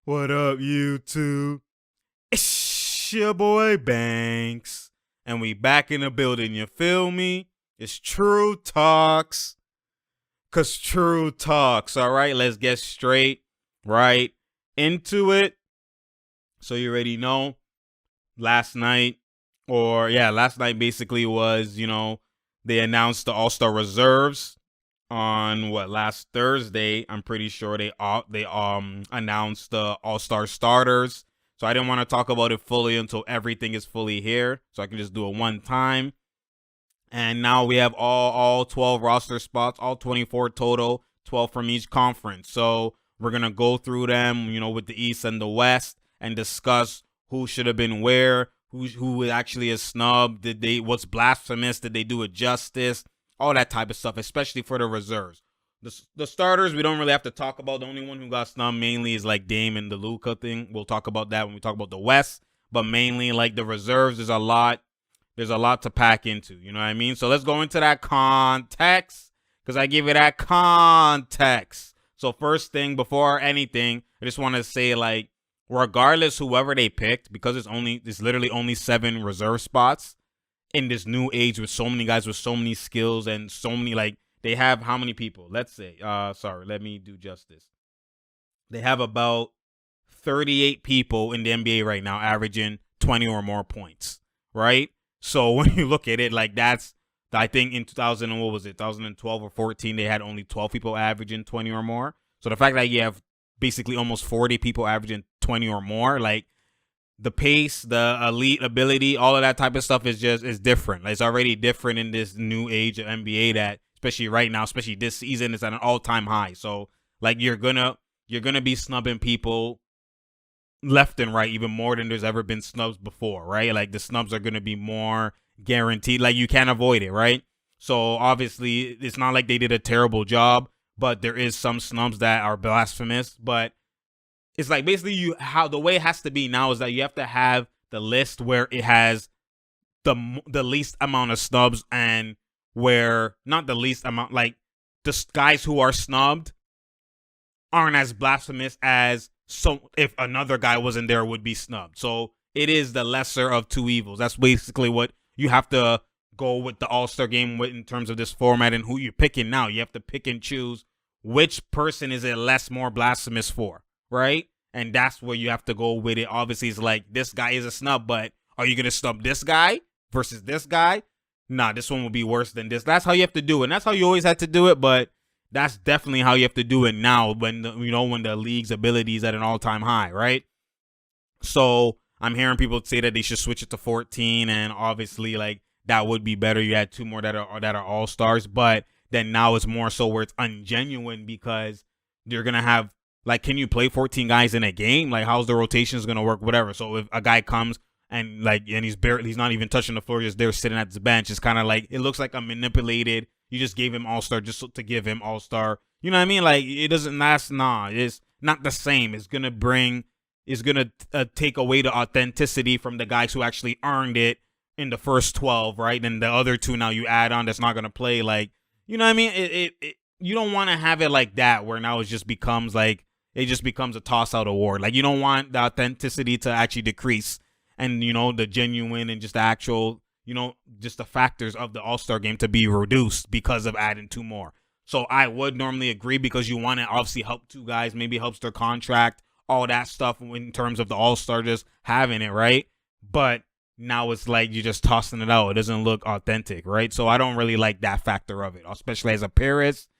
What up, YouTube? It's your boy Banks. And we back in the building, you feel me? It's True Talks. Cause True Talks, alright? Let's get straight right into it. So you already know, last night basically was, they announced the All-Star reserves on last Thursday. I'm pretty sure they announced the All-Star starters. So I didn't want to talk about it fully until everything is fully here, so I can just do it one time. And now we have all 12 roster spots, all 24 total, 12 from each conference. So we're gonna go through them, with the East and the West, and discuss who should have been where, who actually is snubbed, what's blasphemous, did they do it justice, all that type of stuff, especially for the reserves. The starters, we don't really have to talk about. The only one who got snubbed mainly is like Dame and the Luka thing. We'll talk about that when we talk about the West. But mainly like the reserves, there's a lot to pack into. You know what I mean? So let's go into that context, because I give you that context. So first thing, before anything, I just want to say, like, regardless whoever they picked, because it's literally only 7 reserve spots in this new age with so many guys with so many skills and so many, like, they have how many people? Let's say, let me do justice. They have about 38 people in the NBA right now averaging 20 or more points, right? So when you look at it, like, that's, I think in 2012 or 14, they had only 12 people averaging 20 or more. So the fact that you have basically almost 40 people averaging 20 or more, like, the pace, the elite ability, all of that type of stuff is different. Like, it's already different in this new age of NBA that, especially right now, especially this season, is at an all-time high. So, like, you're gonna be snubbing people left and right, even more than there's ever been snubs before, right? Like, the snubs are gonna be more guaranteed. Like, you can't avoid it, right? So obviously, it's not like they did a terrible job, but there is some snubs that are blasphemous. But it's like, basically, how the way it has to be now is that you have to have the list where it has the least amount of snubs, and where not the least amount, like, the guys who are snubbed aren't as blasphemous as if another guy wasn't there would be snubbed. So it is the lesser of two evils. That's basically what you have to go with the All-Star game with in terms of this format and who you're picking now. You have to pick and choose which person is it more blasphemous for, right? And that's where you have to go with it. Obviously, it's like, this guy is a snub, but are you going to snub this guy versus this guy? Nah, this one will be worse than this. That's how you have to do it. And that's how you always had to do it, but that's definitely how you have to do it now when the league's ability is at an all-time high, right? So I'm hearing people say that they should switch it to 14, and obviously, like, that would be better. You had 2 more that are all-stars, but then now it's more so where it's ungenuine, because you're going to have, like, can you play 14 guys in a game? Like, how's the rotations going to work? Whatever. So if a guy comes and he's not even touching the floor, just there sitting at the bench, it's kind of like, it looks like a manipulated, you just gave him all-star just to give him all-star. You know what I mean? Like, it doesn't last. Nah, it's not the same. It's going to take away the authenticity from the guys who actually earned it in the first 12, right? And the other 2 now you add on that's not going to play. Like, you know what I mean? You don't want to have it like that, where now it just becomes a toss-out award. Like, you don't want the authenticity to actually decrease, and, the genuine and just the actual, just the factors of the All-Star game to be reduced because of adding 2 more. So I would normally agree, because you want to obviously help 2 guys, maybe helps their contract, all that stuff in terms of the All-Star just having it, right? But now it's like you're just tossing it out. It doesn't look authentic, right? So I don't really like that factor of it, especially as a purist.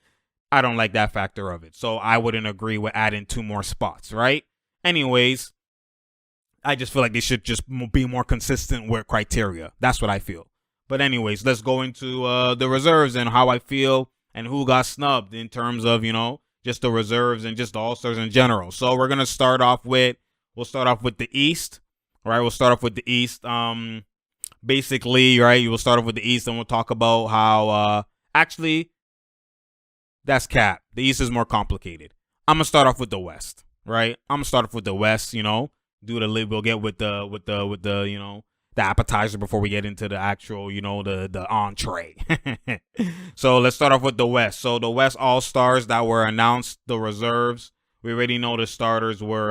I don't like that factor of it. So I wouldn't agree with adding 2 more spots, right? Anyways, I just feel like they should just be more consistent with criteria. That's what I feel. But anyways, let's go into the reserves and how I feel and who got snubbed in terms of, just the reserves and just the All-Stars in general. So we're going to start off with the East. All right, we'll start off with the East. Basically, right, you will start off with the East, and we'll talk about how, actually, that's cap. The East is more complicated. I'm going to start off with the West, right? I'm going to start off with the West, do the league. We'll get with the appetizer before we get into the actual, the entree. So let's start off with the West. So the West All-Stars that were announced, the reserves, We already know the starters were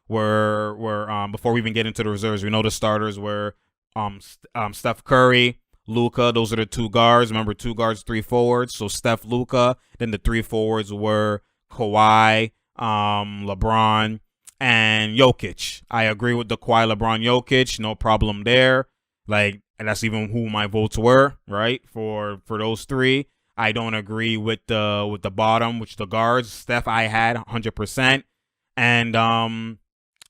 before we even get into the reserves. We know the starters were Steph Curry, Luka. Those are the two guards. Remember, two guards, three forwards. So Steph, Luka. Then the three forwards were Kawhi, LeBron, and Jokic. I agree with the Kawhi, LeBron, Jokic. No problem there. Like, and that's even who my votes were, right? For those three. I don't agree with the bottom, which the guards. Steph, I had 100%, and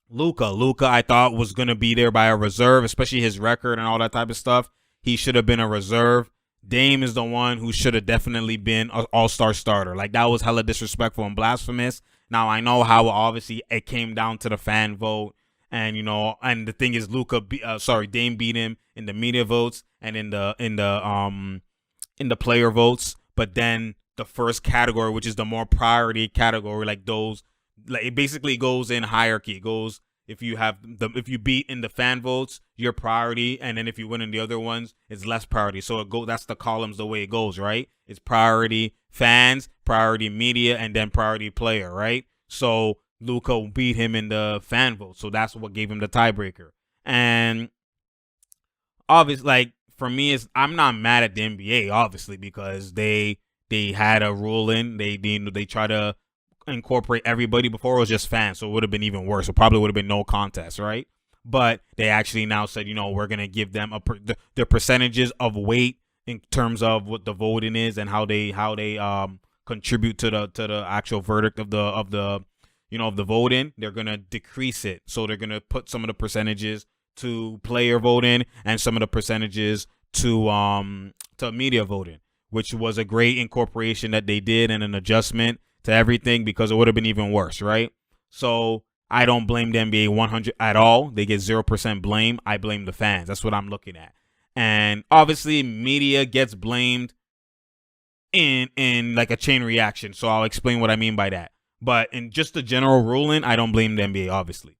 Luka, I thought was gonna be there by a reserve, especially his record and all that type of stuff. He should have been a reserve. Dame is the one who should have definitely been an all-star starter. Like, that was hella disrespectful and blasphemous. Now I know how obviously it came down to the fan vote, and and the thing is, Dame beat him in the media votes and in the player votes. But then the first category, which is the more priority category, like those, like it basically goes in hierarchy. It goes, if you beat in the fan votes, your priority, and then if you win in the other ones, it's less priority. So that's the columns the way it goes, right? It's priority fans, priority media, and then priority player, right? So Luka beat him in the fan vote, so that's what gave him the tiebreaker. And obviously, like, for me, I'm not mad at the NBA, obviously, because they had a rule in. They try to incorporate everybody. Before it was just fans, so it would have been even worse. It probably would have been no contest, right? But they actually now said, we're gonna give them the percentages of weight in terms of what the voting is and how they contribute to the actual verdict of the voting. They're gonna decrease it, so they're gonna put some of the percentages to player voting and some of the percentages to media voting, which was a great incorporation that they did and an adjustment to everything, because it would have been even worse, right? So I don't blame the NBA 100 at all. They get 0% blame. I blame the fans. That's what I'm looking at. And obviously media gets blamed in like a chain reaction. So I'll explain what I mean by that. But in just the general ruling, I don't blame the NBA, obviously.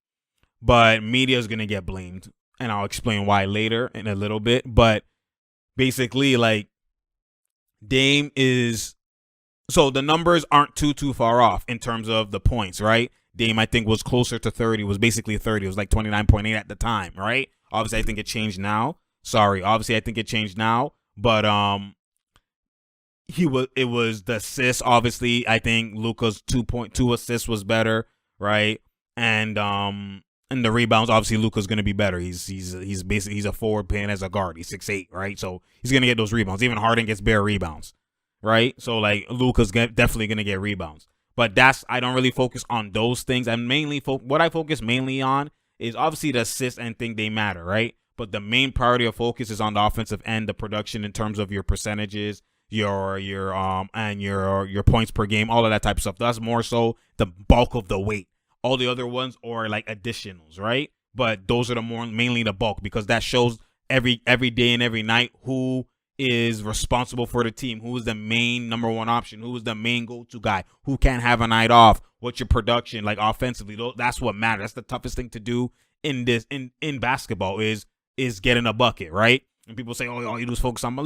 But media is going to get blamed, and I'll explain why later in a little bit. But basically, like, Dame is... So the numbers aren't too far off in terms of the points, right? Dame, I think, was closer to 30. Was basically 30. It was like 29.8 at the time, right? Obviously, I think it changed now. Obviously, I think it changed now. But it was the assists. Obviously, I think Luka's 2.2 assists was better, right? And the rebounds, obviously, Luka's gonna be better. He's a forward playing as a guard. He's 6'8", right? So he's gonna get those rebounds. Even Harden gets bare rebounds, right? So like Luka's definitely gonna get rebounds. But I don't really focus on those things. I mainly what I focus mainly on is obviously the assists and thing they matter, right? But the main priority of focus is on the offensive end, the production in terms of your percentages, your points per game, all of that type of stuff. That's more so the bulk of the weight. All the other ones are like additionals, right? But those are mainly the bulk, because that shows every day and every night who is responsible for the team, who is the main number one option, who is the main go-to guy, who can't have a night off, what's your production like offensively. That's what matters. That's the toughest thing to do in basketball is getting a bucket, right? And people say, oh, all you do is focus on.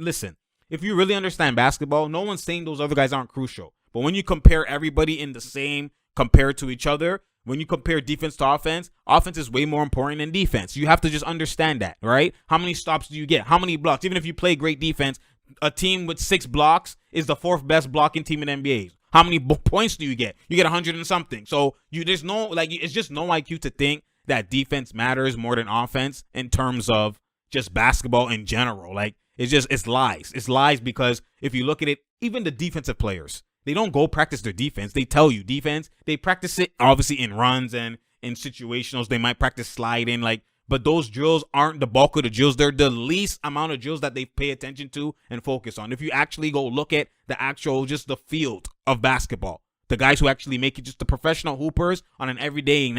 Listen, if you really understand basketball, no one's saying those other guys aren't crucial. But when you compare everybody in the same compared to each other, when you compare defense to offense is way more important than defense. You have to just understand that, right? How many stops do you get? How many blocks? Even if you play great defense, a team with 6 blocks is the 4th best blocking team in NBA. How many points do you get? You get 100 and something. So it's just no IQ to think that defense matters more than offense in terms of just basketball in general. Like, it's lies. It's lies, because if you look at it, even the defensive players, they don't go practice their defense. They tell you defense. They practice it obviously in runs and in situationals. They might practice sliding, but those drills aren't the bulk of the drills. They're the least amount of drills that they pay attention to and focus on. If you actually go look at just the field of basketball, the guys who actually make it, just the professional hoopers on an everyday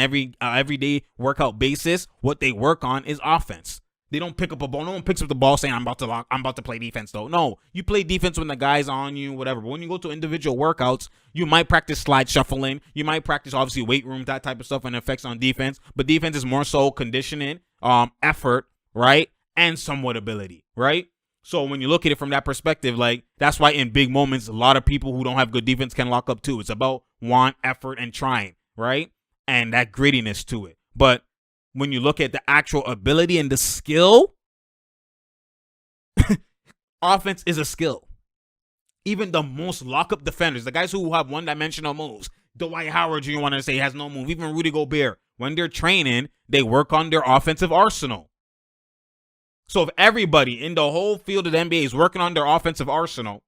workout basis, what they work on is offense. They don't pick up a ball. No one picks up the ball saying, I'm about to play defense, though. No, you play defense when the guy's on you, whatever. But when you go to individual workouts, you might practice slide shuffling. You might practice, obviously, weight room, that type of stuff, and effects on defense. But defense is more so conditioning, effort, right? And somewhat ability, right? So when you look at it from that perspective, like, that's why in big moments, a lot of people who don't have good defense can lock up too. It's about want, effort, and trying, right? And that grittiness to it. But when you look at the actual ability and the skill, offense is a skill. Even the most lock-up defenders, the guys who have one-dimensional moves, Dwight Howard, you want to say, has no move. Even Rudy Gobert, when they're training, they work on their offensive arsenal. So if everybody in the whole field of the NBA is working on their offensive arsenal,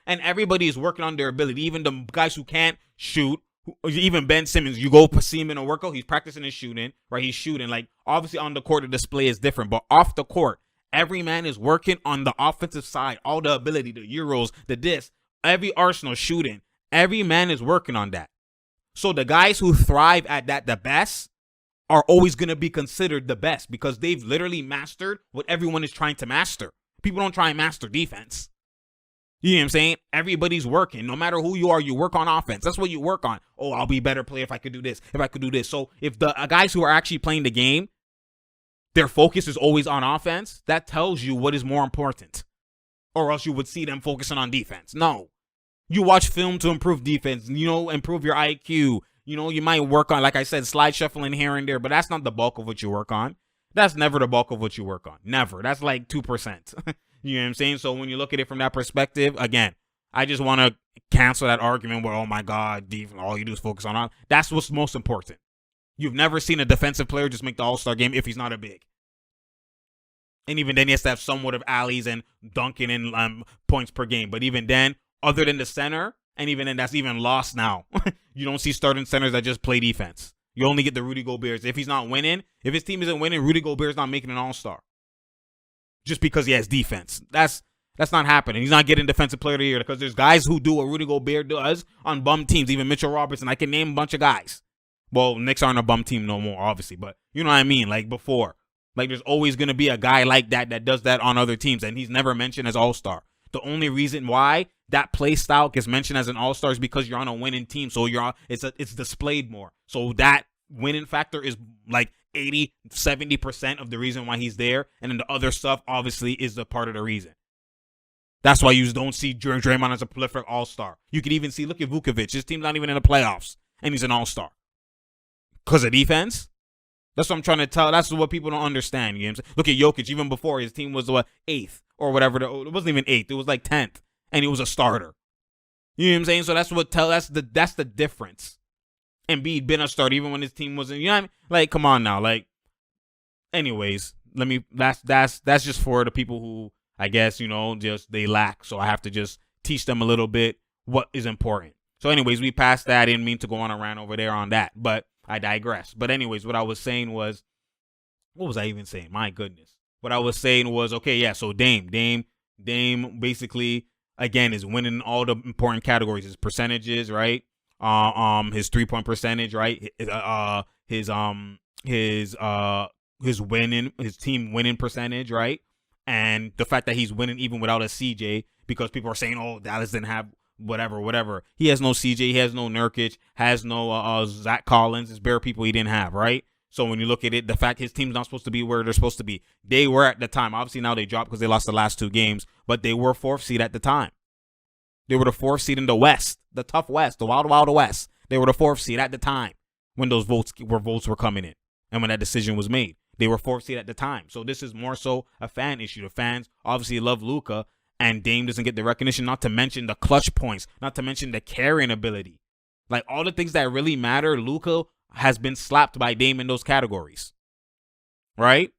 and everybody is working on their ability, even the guys who can't shoot, even Ben Simmons, you go see him in a workout, he's practicing his shooting, right? He's shooting. Like, obviously on the court, the display is different, but off the court, every man is working on the offensive side, all the ability, the euros, the disc, every arsenal shooting. Every man is working on that. So the guys who thrive at that the best are always going to be considered the best because they've literally mastered what everyone is trying to master. People don't try and master defense. You know what I'm saying? Everybody's working. No matter who you are, you work on offense. That's what you work on. Oh, I'll be a better player if I could do this, if I could do this. So if the guys who are actually playing the game, their focus is always on offense, that tells you what is more important. Or else you would see them focusing on defense. No. You watch film to improve defense, improve your IQ. You might work on, like I said, slide shuffling here and there, but that's not the bulk of what you work on. That's never the bulk of what you work on. Never. That's like 2%. You know what I'm saying? So when you look at it from that perspective, again, I just want to cancel that argument where, oh my God, defense, all you do is focus on. That's what's most important. You've never seen a defensive player just make the All-Star game if he's not a big. And even then, he has to have somewhat of alleys and dunking and points per game. But even then, other than the center, and even then, that's even lost now. You don't see starting centers that just play defense. You only get the Rudy Goberts. If he's not winning, if his team isn't winning, Rudy Gobert's not making an All-Star. Just because he has defense. That's not happening. He's not getting Defensive Player of the Year because there's guys who do what Rudy Gobert does on bum teams. Even Mitchell Robertson. I can name a bunch of guys. Well, Knicks aren't a bum team no more, obviously. But you know what I mean? Like before. Like there's always going to be a guy like that does that on other teams. And he's never mentioned as All-Star. The only reason why that play style gets mentioned as an All-Star is because you're on a winning team. So it's displayed more. So that winning factor is like 80, 70% of the reason why he's there. And then the other stuff obviously is the part of the reason. That's why you don't see Draymond as a prolific All-Star. You could even see, look at Vukovic. His team's not even in the playoffs. And he's an All-Star. Because of defense? That's what I'm trying to tell. That's what people don't understand. You know what I'm saying? Look at Jokic. Even before, his team was 8th or whatever. It wasn't even 8th. It was like 10th. And he was a starter. You know what I'm saying? So that's the difference. Embiid been a starter even when his team wasn't. You know what I mean? Like, come on now. Like, anyways, that's just for the people who, I guess, just they lack. So I have to just teach them a little bit what is important. So anyways, we passed that. I didn't mean to go on a rant over there on that, but I digress. But anyways, what I was saying was, what was I even saying? My goodness. What I was saying was, okay, yeah, so Dame basically, again, is winning all the important categories. His percentages, right? His 3-point percentage, right? His winning, his team winning percentage, right? And the fact that he's winning even without a CJ, because people are saying, oh, Dallas didn't have whatever. He has no CJ, he has no Nurkic, has no Zach Collins. It's bare people he didn't have, right? So when you look at it, the fact his team's not supposed to be where they're supposed to be. They were at the time. Obviously now they dropped because they lost the last 2 games, but they were 4th seed at the time. They were the 4th seed in the West, the tough West, the wild West. They were the 4th seed at the time when those votes were coming in and when that decision was made. They were 4th seed at the time. So this is more so a fan issue. The fans obviously love Luka, and Dame doesn't get the recognition, not to mention the clutch points, not to mention the carrying ability. Like all the things that really matter, Luka has been slapped by Dame in those categories. Right?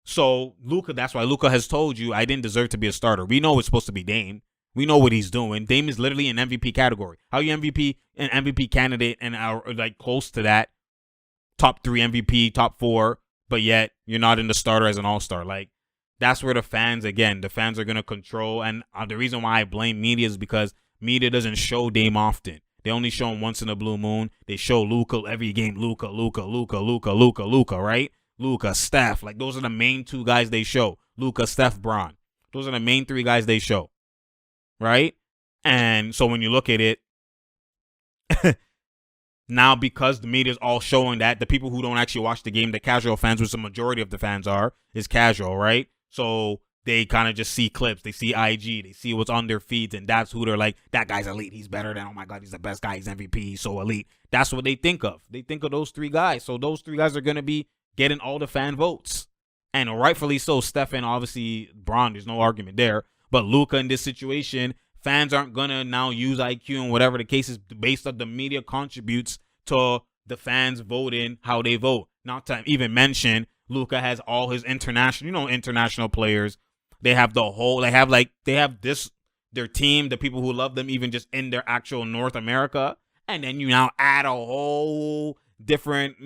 So Luka, that's why Luka has told you, I didn't deserve to be a starter. We know it's supposed to be Dame. We know what he's doing. Dame is literally an MVP category. How you an MVP candidate and are like close to that top 3 MVP, top 4, but yet you're not in the starter as an All-Star. Like that's where the fans are going to control. And the reason why I blame media is because media doesn't show Dame often. They only show him once in a blue moon. They show Luka every game. Luka, right? Luka, Steph. Like those are the main 2 guys they show. Luka, Steph, Bron. Those are the main 3 guys they show. Right? And so when you look at it, now because the media is all showing that, the people who don't actually watch the game, the casual fans, which the majority of the fans is casual, right? So they kind of just see clips, they see IG, they see what's on their feeds, and that's who they're like, that guy's elite, he's better than, oh my God, he's the best guy, he's MVP, he's so elite. That's what they think of. They think of those 3 guys. So those 3 guys are going to be getting all the fan votes. And rightfully so. Stephen, obviously, Bron, there's no argument there. But Luka in this situation, fans aren't going to now use IQ and whatever the case is based on the media contributes to the fans voting how they vote. Not to even mention, Luka has all his international players. They have their team, the people who love them, even just in their actual North America. And then you now add a whole different,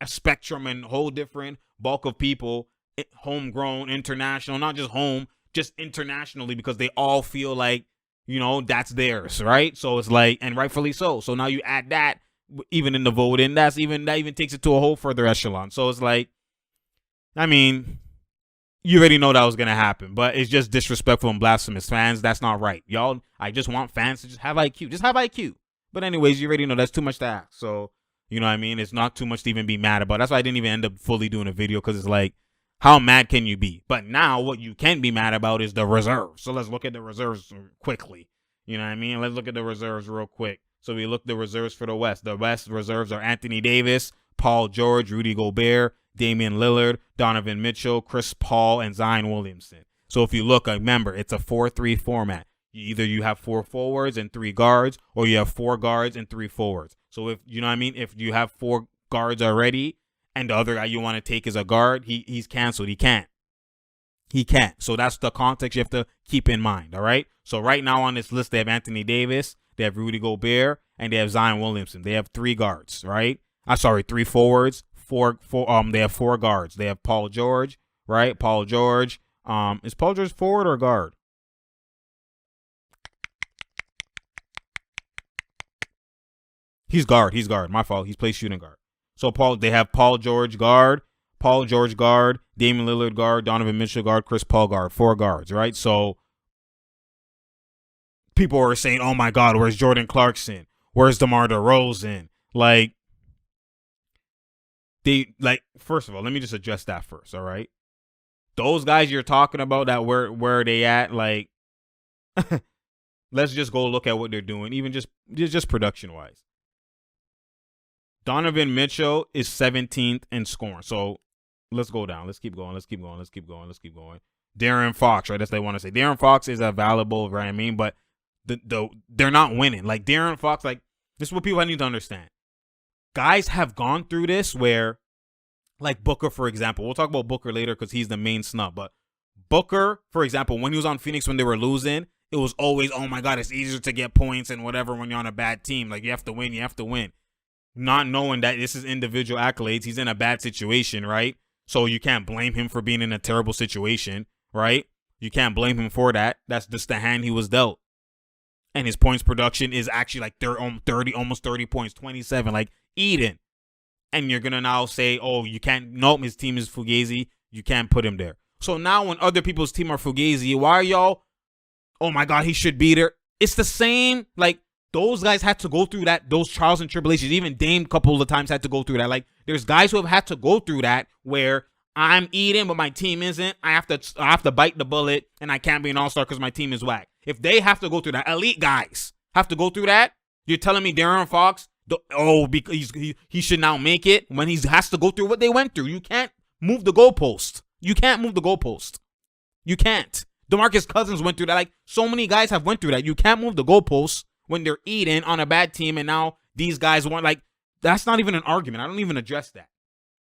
a spectrum and whole different bulk of people, homegrown, international, not just home, just internationally, because they all feel like, that's theirs, right? So it's like, and rightfully so. So now you add that even in the voting, that even takes it to a whole further echelon. So it's like, I mean, you already know that was going to happen, but it's just disrespectful and blasphemous. Fans, that's not right. Y'all, I just want fans to just have IQ. Just have IQ. But anyways, you already know that's too much to ask. So, you know what I mean? It's not too much to even be mad about. That's why I didn't even end up fully doing a video, because it's like, how mad can you be? But now what you can be mad about is the reserves. So let's look at the reserves quickly. You know what I mean? Let's look at the reserves real quick. So we look at the reserves for the West. The West reserves are Anthony Davis, Paul George, Rudy Gobert, Damian Lillard, Donovan Mitchell, Chris Paul, and Zion Williamson. So if you look, remember, it's a 4-3 format. Either you have 4 forwards and 3 guards, or you have 4 guards and 3 forwards. So if you know what I mean, if you have 4 guards already, and the other guy you want to take is a guard, he's canceled. He can't. So that's the context you have to keep in mind. All right. So right now on this list, they have Anthony Davis, they have Rudy Gobert, and they have Zion Williamson. They have 3 guards, right? 3 forwards. They have 4 guards. They have Paul George, right? Paul George. Is Paul George forward or guard? He's guard. My fault. He's plays shooting guard. So they have Paul George guard, Damian Lillard guard, Donovan Mitchell guard, Chris Paul guard, 4 guards, right? So people are saying, oh my God, where's Jordan Clarkson? Where's DeMar DeRozan? First of all, let me just address that first, all right? Those guys you're talking about, that where are they at? Let's just go look at what they're doing, even just production-wise. Donovan Mitchell is 17th in scoring. So let's go down. Let's keep going. De'Aaron Fox, right? That's what they want to say. De'Aaron Fox is available, right? I mean, but they're not winning. Like De'Aaron Fox, this is what people need to understand. Guys have gone through this where, like Booker, for example. We'll talk about Booker later because he's the main snub. But Booker, for example, when he was on Phoenix when they were losing, it was always, oh my God, it's easier to get points and whatever when you're on a bad team. Like you have to win. Not knowing that this is individual accolades. He's in a bad situation, right? So you can't blame him for being in a terrible situation, right? You can't blame him for that. That's just the hand he was dealt. And his points production is actually 30, almost 30 points, 27, like Eden. And you're going to now say, oh, you can't, nope, his team is Fugazi. You can't put him there. So now when other people's team are Fugazi, why are y'all, oh my God, he should be there? It's the same, those guys had to go through that, those trials and tribulations. Even Dame a couple of times had to go through that. There's guys who have had to go through that where I'm eating, but my team isn't. I have to bite the bullet, and I can't be an all-star because my team is whack. If they have to go through that, elite guys have to go through that, you're telling me De'Aaron Fox, because he should now make it when he has to go through what they went through. You can't move the goalpost. You can't. DeMarcus Cousins went through that. So many guys have went through that. You can't move the goalposts when they're eating on a bad team, and now these guys want, that's not even an argument. I don't even address that,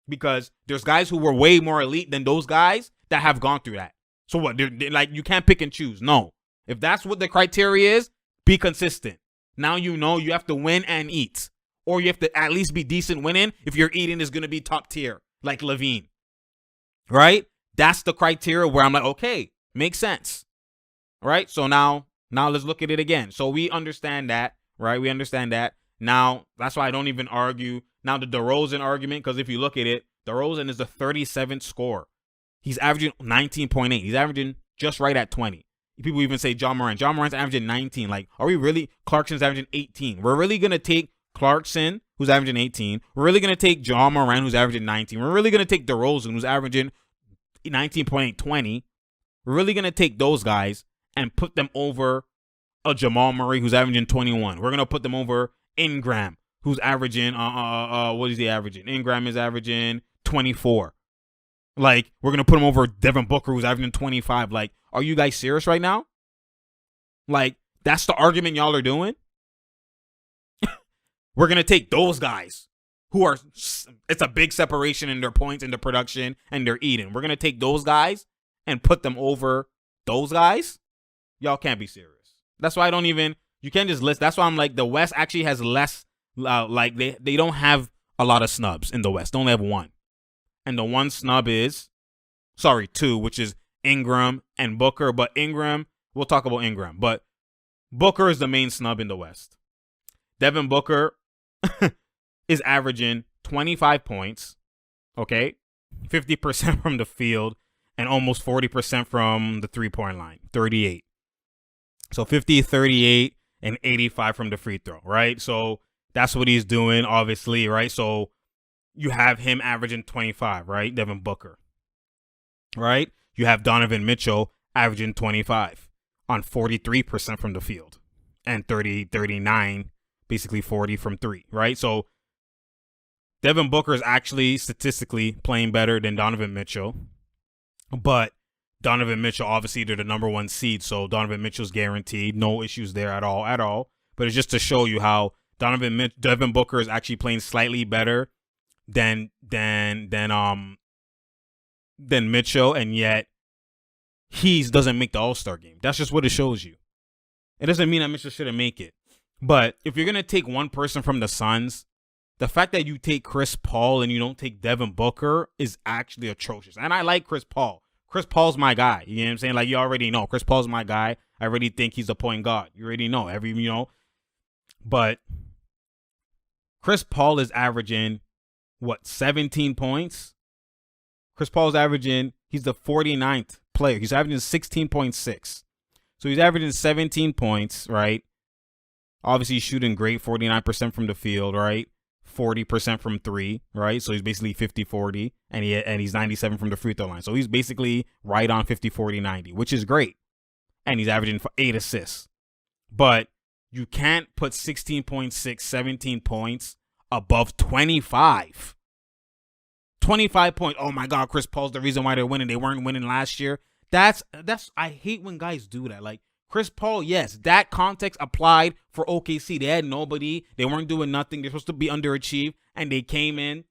because there's guys who were way more elite than those guys that have gone through that. So what? They're you can't pick and choose. No. If that's what the criteria is, be consistent. Now you know you have to win and eat, or you have to at least be decent winning if your eating is going to be top tier, like Levine, right? That's the criteria where I'm like, okay, makes sense, right? So now let's look at it again. So we understand that, right? We understand that. Now, that's why I don't even argue. Now, the DeRozan argument, because if you look at it, DeRozan is the 37th scorer. He's averaging 19.8. He's averaging just right at 20. People even say John Morant. John Morant's averaging 19. Are we really? Clarkson's averaging 18. We're really going to take Clarkson, who's averaging 18. We're really going to take John Morant, who's averaging 19. We're really going to take DeRozan, who's averaging 19.8, 20. We're really going to take those guys and put them over a Jamal Murray who's averaging 21. We're going to put them over Ingram, who's averaging, what is he averaging? Ingram is averaging 24. Like, we're going to put him over Devin Booker, who's averaging 25. Like, are you guys serious right now? Like, that's the argument y'all are doing? We're going to take those guys who are, it's a big separation in their points, in their production, and their eating. We're going to take those guys and put them over those guys? Y'all can't be serious. That's why I don't even, you can't just list. That's why I'm like, the West actually has less, like, they don't have a lot of snubs in the West. They only have one. And the one snub is, two, which is Ingram and Booker. But Ingram, we'll talk about Ingram. But Booker is the main snub in the West. Devin Booker is averaging 25 points, okay? 50% from the field and almost 40% from the three-point line, 38. So 50, 38, and 85 from the free throw, right? So that's what he's doing, obviously, right? So you have him averaging 25, right? Devin Booker, right? You have Donovan Mitchell averaging 25 on 43% from the field and 39, basically 40 from three, right? So Devin Booker is actually statistically playing better than Donovan Mitchell, but Donovan Mitchell, obviously, they're the number one seed, so Donovan Mitchell's guaranteed. No issues there at all. But it's just to show you how Devin Booker is actually playing slightly better than Mitchell, and yet he doesn't make the All-Star game. That's just what it shows you. It doesn't mean that Mitchell shouldn't make it. But if you're going to take one person from the Suns, the fact that you take Chris Paul and you don't take Devin Booker is actually atrocious. And I like Chris Paul. Chris Paul's my guy. You know what I'm saying? Like, you already know. Chris Paul's my guy. I already think he's a point guard. You already know. But Chris Paul is averaging, 17 points? Chris Paul's averaging, he's the 49th player. He's averaging 16.6. So he's averaging 17 points, right? Obviously, he's shooting great, 49% from the field, right? 40% from three, right? So he's basically 50-40, and he's 97 from the free throw line. So he's basically right on 50-40-90, which is great. And he's averaging 8 assists. But you can't put 16.6, 17 points above 25. 25 points. Oh my God, Chris Paul's the reason why they're winning. They weren't winning last year. That's I hate when guys do that. Like, Chris Paul, yes, that context applied for OKC. They had nobody. They weren't doing nothing. They're supposed to be underachieved. And they came in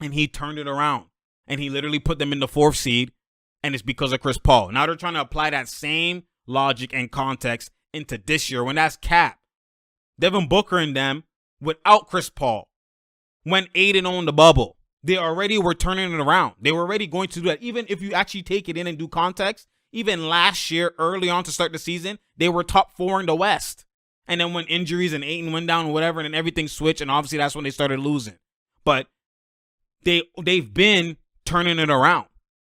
and he turned it around. And he literally put them in the 4th seed. And it's because of Chris Paul. Now they're trying to apply that same logic and context into this year when that's cap. Devin Booker and them, without Chris Paul, went 8-0 in the bubble. They already were turning it around. They were already going to do that. Even if you actually take it in and do context, even last year, early on to start the season, they were top 4 in the West. And then when injuries and Ayton went down and whatever, and then everything switched, and obviously that's when they started losing. But they've been turning it around.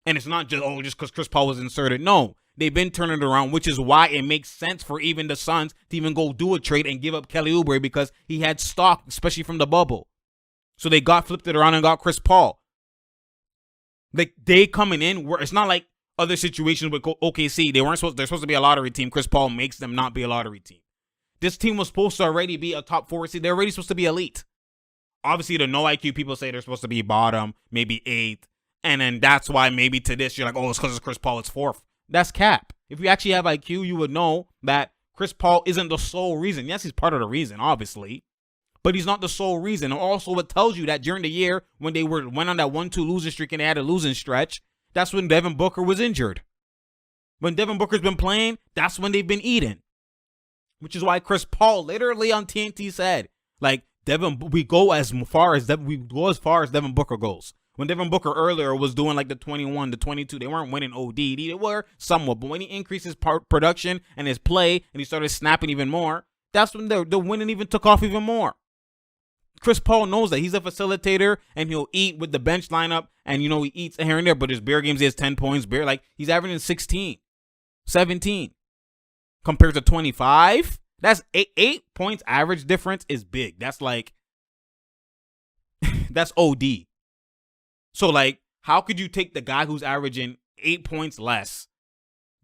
And it's not just because Chris Paul was inserted. No, they've been turning it around, which is why it makes sense for even the Suns to even go do a trade and give up Kelly Oubre, because he had stock, especially from the bubble. So they flipped it around and got Chris Paul. Like, they coming in, where it's not like other situations with OKC. They're supposed to be a lottery team. Chris Paul makes them not be a lottery team. This team was supposed to already be a top 4 seed. They're already supposed to be elite. Obviously, the no IQ people say they're supposed to be bottom, maybe 8th. And then that's why maybe to this, you're like, oh, it's because it's Chris Paul, it's 4th. That's cap. If you actually have IQ, you would know that Chris Paul isn't the sole reason. Yes, he's part of the reason, obviously. But he's not the sole reason. And also, it tells you that during the year, when they went on that 1-2 losing streak and they had a losing stretch, that's when Devin Booker was injured. When Devin Booker's been playing, that's when they've been eating. Which is why Chris Paul literally on TNT said, like, we go as far as Devin Booker goes. When Devin Booker earlier was doing like the 21, the 22, they weren't winning OD. They were somewhat, but when he increased his production and his play and he started snapping even more, that's when the winning even took off even more. Chris Paul knows that he's a facilitator and he'll eat with the bench lineup, and he eats here and there, but his bare games he has 10 points. Like, he's averaging 16, 17 compared to 25. That's 8 points average difference is big. That's like, that's OD. So, like, how could you take the guy who's averaging 8 points less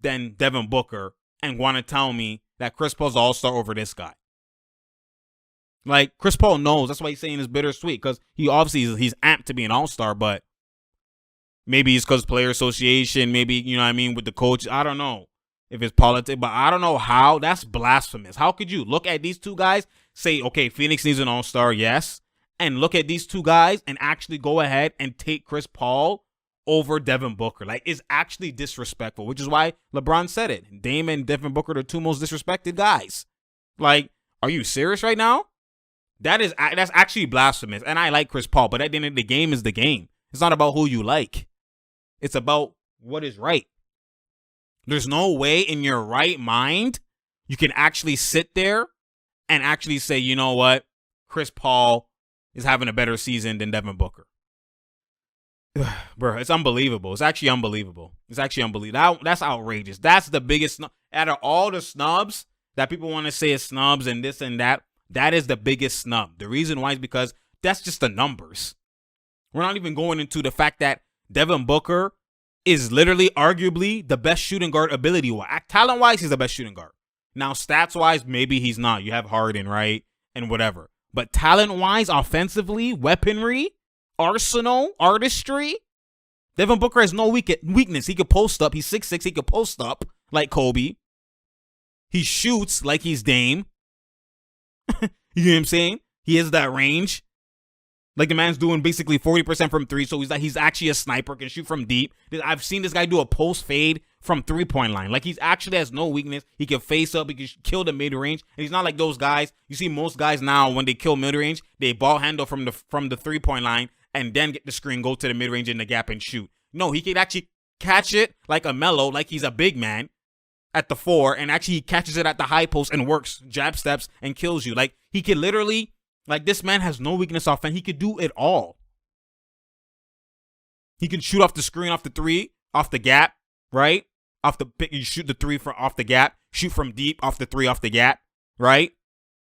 than Devin Booker and want to tell me that Chris Paul's the all-star over this guy. Like, Chris Paul knows. That's why he's saying it's bittersweet, because he obviously he's amped to be an all-star, but maybe it's because player association, maybe, you know what I mean, with the coach. I don't know if it's politics, but I don't know how. That's blasphemous. How could you look at these two guys, say, okay, Phoenix needs an all-star, yes, and look at these two guys and actually go ahead and take Chris Paul over Devin Booker? Like, it's actually disrespectful, which is why LeBron said it. Dame and Devin Booker are the two most disrespected guys. Like, are you serious right now? That's actually blasphemous. And I like Chris Paul, but at the end of the game is the game. It's not about who you like. It's about what is right. There's no way in your right mind you can actually sit there and actually say, you know what, Chris Paul is having a better season than Devin Booker. Bro, it's unbelievable. It's actually unbelievable. It's actually unbelievable. That's outrageous. That's the biggest out of all the snubs that people want to say is snubs and this and that. That is the biggest snub. The reason why is because that's just the numbers. We're not even going into the fact that Devin Booker is literally arguably the best shooting guard ability-wise. Talent-wise, he's the best shooting guard. Now, stats-wise, maybe he's not. You have Harden, right? And whatever. But talent-wise, offensively, weaponry, arsenal, artistry, Devin Booker has no weakness. He could post up. He's 6'6". He could post up like Kobe. He shoots like he's Dame. You know what I'm saying? He has that range. Like, the man's doing basically 40% from three, so he's actually a sniper, can shoot from deep. I've seen this guy do a post fade from three-point line. Like, he's actually has no weakness. He can face up. He can kill the mid-range. And he's not like those guys. You see most guys now, when they kill mid-range, they ball handle from the three-point line and then get the screen, go to the mid-range in the gap and shoot. No, he can actually catch it like a Melo, like he's a big man at the 4, and actually he catches it at the high post and works, jab steps, and kills you. Like, he can literally, like, this man has no weakness offense. He could do it all. He can shoot off the screen, off the 3, off the gap, right? You shoot the 3 from off the gap, shoot from deep, off the 3, off the gap, right?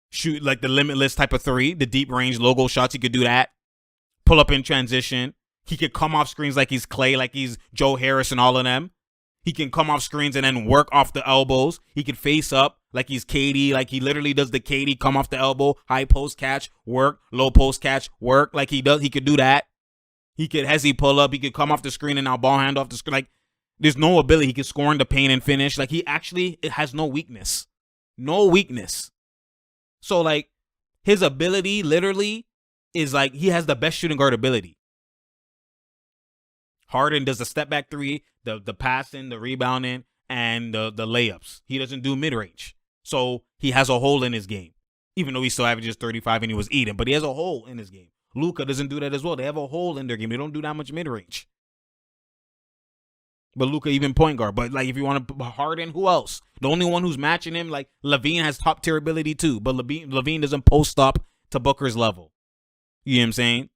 Shoot like the limitless type of 3, the deep range logo shots. He could do that. Pull up in transition. He could come off screens like he's Clay, like he's Joe Harris and all of them. He can come off screens and then work off the elbows. He can face up like he's KD, like he literally does the KD, come off the elbow, high post catch, work, low post catch, work, like he does. He could do that. He could hezzy pull up. He could come off the screen and now ball hand off the screen. Like, there's no ability. He can score in the paint and finish. Like, he actually has no weakness. No weakness. So, like, his ability literally is like he has the best shooting guard ability. Harden does the step back 3, the passing, the rebounding, and the layups. He doesn't do mid-range. So he has a hole in his game. Even though he still averages 35 and he was eating, but he has a hole in his game. Luka doesn't do that as well. They have a hole in their game. They don't do that much mid-range. But Luka even point guard. But, like, if you want to Harden, who else? The only one who's matching him, like, LaVine has top tier ability too. But LaVine doesn't post up to Booker's level. You know what I'm saying?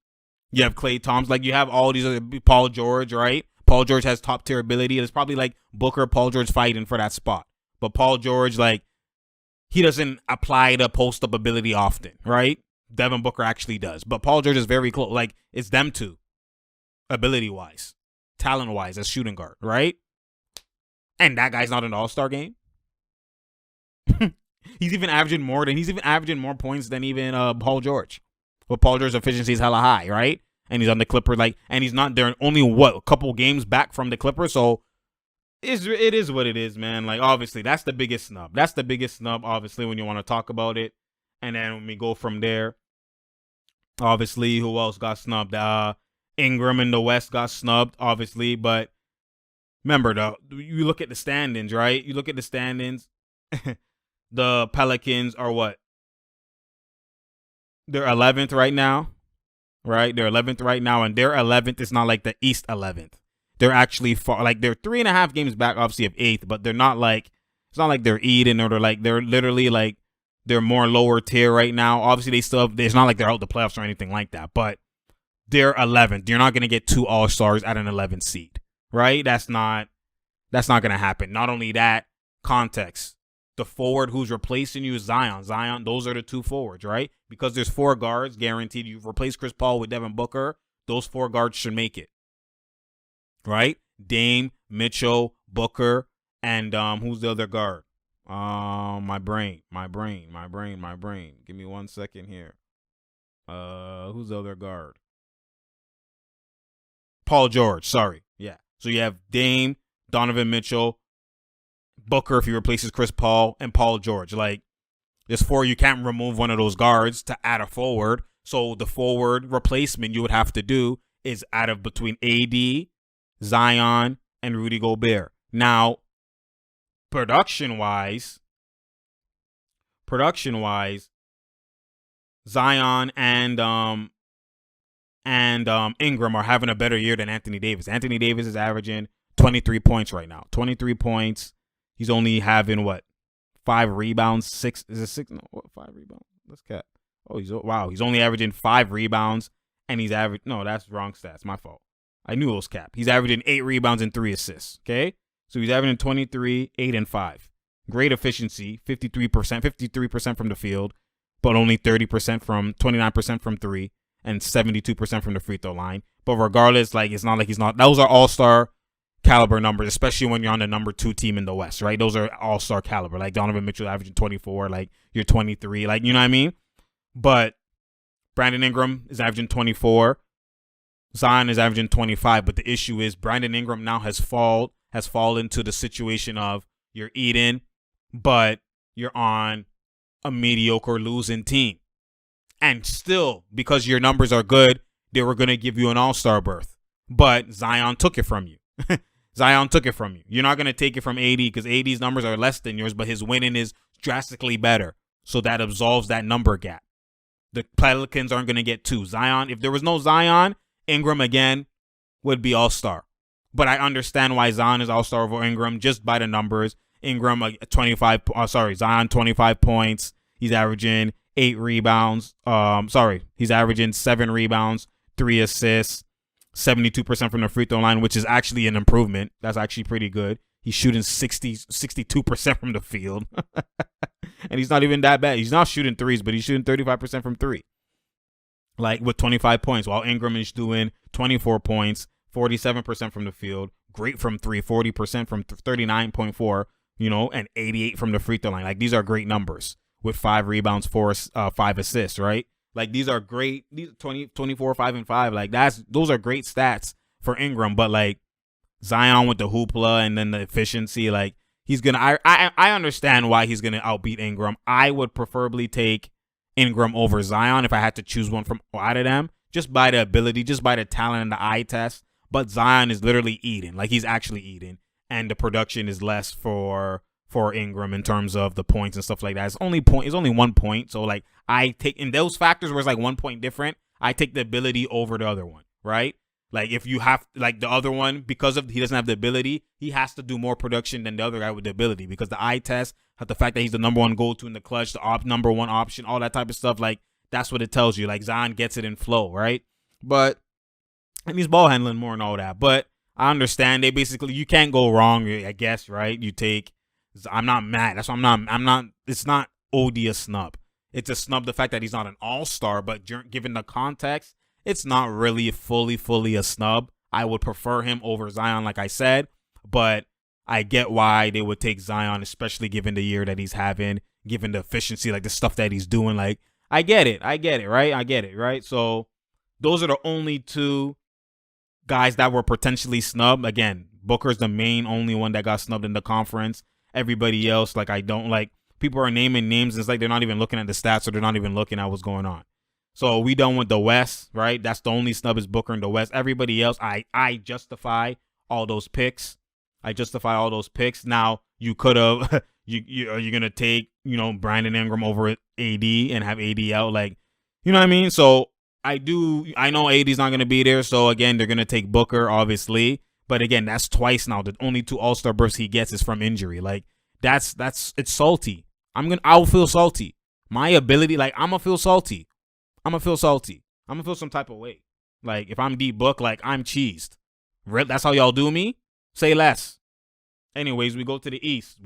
You have Klay Thompson. Like, you have all these other, Paul George, right? Paul George has top tier ability. It's probably like Booker, Paul George fighting for that spot. But Paul George, like, he doesn't apply the post up ability often, right? Devin Booker actually does. But Paul George is very close. Like, it's them two, ability wise, talent wise, as shooting guard, right? And that guy's not in the All-Star game. He's even averaging more points than even Paul George. But Paul George's efficiency is hella high, right? And he's on the Clippers, like, and he's not there. Only a couple games back from the Clippers, so it is what it is, man. Like, obviously, that's the biggest snub. That's the biggest snub, obviously, when you want to talk about it. And then when we go from there, obviously, who else got snubbed? Ingram in the West got snubbed, obviously. But remember, though, you look at the standings, right? You look at the standings. The Pelicans are what? They're 11th right now, right? They're 11th right now, and their 11th is not like the East 11th. They're actually far, like, they're 3.5 games back, obviously, of 8th, but they're not like, it's not like they're Eden or they're literally like, they're more lower tier right now. Obviously, it's not like they're out the playoffs or anything like that, but they're 11th. You're not going to get 2 All-Stars at an 11th seed, right? That's not going to happen. Not only that, context. The forward who's replacing you is Zion. Those are the 2 forwards, right? Because there's 4 guards guaranteed. You've replaced Chris Paul with Devin Booker. Those 4 guards should make it, right? Dame, Mitchell, Booker, And who's the other guard? My brain. Give me 1 second here. Who's the other guard? Paul George. Sorry. Yeah. So you have Dame, Donovan Mitchell, Booker if he replaces Chris Paul, and Paul George. Like, there's 4. You can't remove one of those guards to add a forward. So the forward replacement you would have to do is out of between AD, Zion, and Rudy Gobert. Now, production-wise, Zion and Ingram are having a better year than Anthony Davis. Anthony Davis is averaging 23 points right now. 23 points. He's only having 5 rebounds, 6 is it 6? No, 5 rebounds. Let's cap. Oh, he's only averaging 5 rebounds and he's no, that's wrong stats. My fault. I knew it was cap. He's averaging 8 rebounds and 3 assists, okay? So he's averaging 23, 8 and 5. Great efficiency, 53% from the field, but only 29% from 3 and 72% from the free throw line. But regardless, it's not like he's not. Those are all-star caliber numbers, especially when you're on the number 2 team in the West, right? Those are all-star caliber. Like Donovan Mitchell averaging 24, you're 23, you know what I mean? But Brandon Ingram is averaging 24. Zion is averaging 25, but the issue is Brandon Ingram now has fallen to the situation of you're eating, but you're on a mediocre losing team. And still, because your numbers are good, they were going to give you an all-star berth. But Zion took it from you. You're not going to take it from AD because AD's numbers are less than yours, but his winning is drastically better. So that absolves that number gap. The Pelicans aren't going to get 2. Zion, if there was no Zion, Ingram again would be all-star. But I understand why Zion is all-star over Ingram just by the numbers. Ingram, Zion 25 points. He's averaging 8 rebounds. He's averaging 7 rebounds, 3 assists, 72% from the free throw line, which is actually an improvement. That's actually pretty good. He's shooting 62% from the field. And he's not even that bad. He's not shooting threes, but he's shooting 35% from 3. With 25 points, while Ingram is doing 24 points, 47% from the field, great from 3, 40% from 39.4, and 88 from the free throw line. These are great numbers with 5 rebounds, 5 assists, right? These are great. These 24, 5 and 5. Those are great stats for Ingram, but Zion with the hoopla and then the efficiency, he's gonna. I understand why he's gonna outbeat Ingram. I would preferably take Ingram over Zion if I had to choose one from out of them, just by the ability, just by the talent and the eye test. But Zion is literally eating, he's actually eating, and the production is less for Ingram in terms of the points and stuff like that. It's only 1 point, so I take in those factors where it's 1 point different. I take the ability over the other one, right? If you have the other one, because he doesn't have the ability, he has to do more production than the other guy with the ability, because the eye test, the fact that he's the number 1 go-to in the clutch, the number 1 option, all that type of stuff, that's what it tells you. Zion gets it in flow, right? But and he's ball handling more and all that. But I understand you can't go wrong, I guess, right? I'm not mad. That's why I'm not. It's not OD a snub. It's a snub the fact that he's not an all-star, but given the context, it's not really fully a snub. I would prefer him over Zion, like I said, but I get why they would take Zion, especially given the year that he's having, given the efficiency, the stuff that he's doing. I get it, right? So those are the only 2 guys that were potentially snubbed. Again, Booker's the only one that got snubbed in the conference. Everybody else, I don't people are naming names, and it's they're not even looking at the stats, or they're not even looking at what's going on. So we done with the West, right? That's the only snub is Booker in the West. Everybody else, I justify all those picks. Now, you could have, are you going to take, Brandon Ingram over AD and have AD out? You know what I mean? So I know AD's not going to be there. So again, they're going to take Booker, obviously. But again, that's twice now. The only 2 all-star berths he gets is from injury. It's salty. I'll feel salty. My ability, I'm going to feel salty. I'm going to feel some type of way. If I'm D-Book, I'm cheesed. That's how y'all do me? Say less. Anyways, we go to the East.